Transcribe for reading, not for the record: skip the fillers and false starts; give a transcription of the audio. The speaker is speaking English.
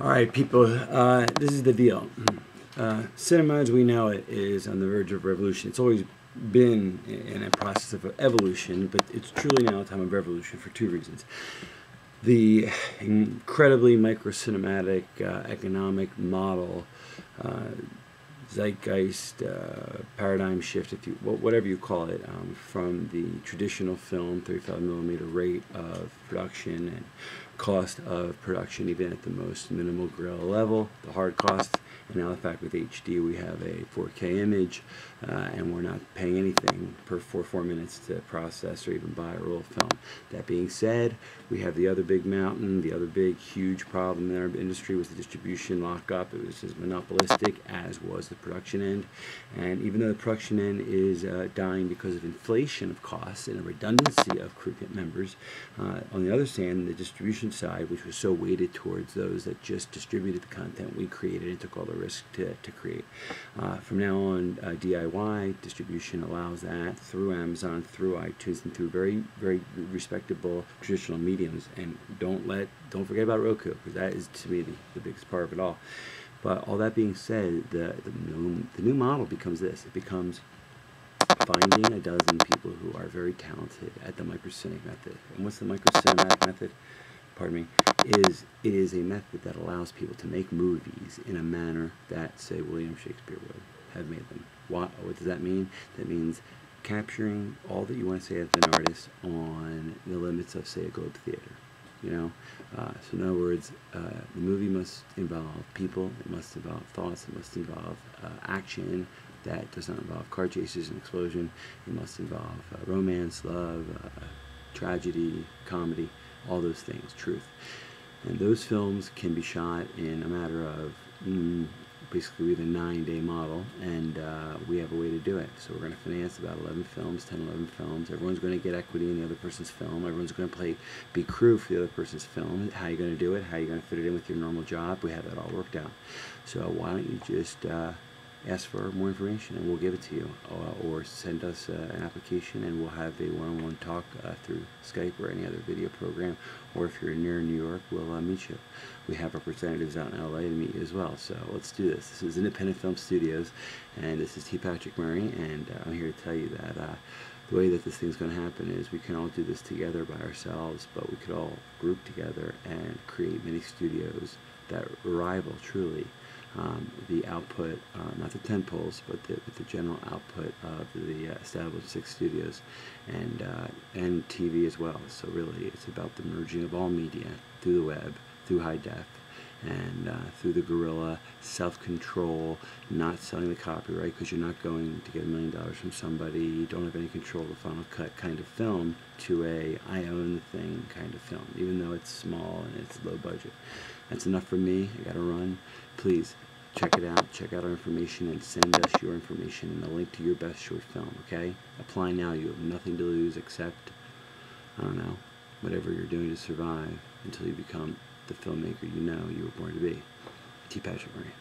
All right, people, this is the deal. Cinema, as we know it, is on the verge of revolution. It's always been in a process of evolution, but it's truly now a time of revolution for two reasons. The incredibly micro-cinematic economic model, zeitgeist, paradigm shift, if you, whatever you call it, from the traditional film 35 millimeter rate of production and cost of production, even at the most minimal guerrilla level, the hard cost, and now the fact with HD we have a 4K image, and we're not paying anything per 4 minutes to process or even buy a roll of film. That being said, we have the other big mountain, the other big huge problem in our industry was the distribution lockup. It was as monopolistic as was the production end, and even though the production end is dying because of inflation of costs and a redundancy of crew members, on the other hand, the distribution side, which was so weighted towards those that just distributed the content we created and took all the risk to create. From now on, DIY distribution allows that through Amazon, through iTunes, and through very, very respectable traditional mediums. And don't forget about Roku, because that is, to me, the biggest part of it all. But all that being said, the new model becomes this. It becomes finding a dozen people who are very talented at the microcinematic method. And what's the microcinematic method? Pardon me. It is a method that allows people to make movies in a manner that, say, William Shakespeare would have made them. What does that mean? That means capturing all that you want to say as an artist on the limits of, say, a Globe Theater. You know, so in other words, the movie must involve people, it must involve thoughts, it must involve action that does not involve car chases and explosion. It must involve romance, love, tragedy, comedy, all those things, truth. And those films can be shot in a matter of basically we have a 9-day model, and we have a way to do it. So we're going to finance about 11 films, 10, 11 films. Everyone's going to get equity in the other person's film. Everyone's going to be crew for the other person's film. How are you going to do it? How are you going to fit it in with your normal job? We have that all worked out. So why don't you just ask for more information and we'll give it to you, or send us an application and we'll have a one-on-one talk through Skype or any other video program, or if you're near New York, we'll meet you. We have representatives out in LA to meet you as well, so let's do this. This is Independent Film Studios, and this is T. Patrick Murray, and I'm here to tell you that the way that this thing's going to happen is we can all do this together by ourselves, but we could all group together and create mini studios that rival truly the output, not the tentpoles, but the general output of the established 6 studios, and TV as well. So really, it's about the merging of all media through the web, through high def, and through the guerrilla self-control, not selling the copyright, because you're not going to get $1 million from somebody, you don't have any control of the final cut kind of film, to a I own the thing kind of film, even though it's small and it's low budget. That's enough for me. I gotta run. Please check it out, check out our information, and send us your information and a link to your best short film, okay? Apply now. You have nothing to lose except, I don't know, whatever you're doing to survive until you become the filmmaker you know you were born to be. T. Patrick Murray.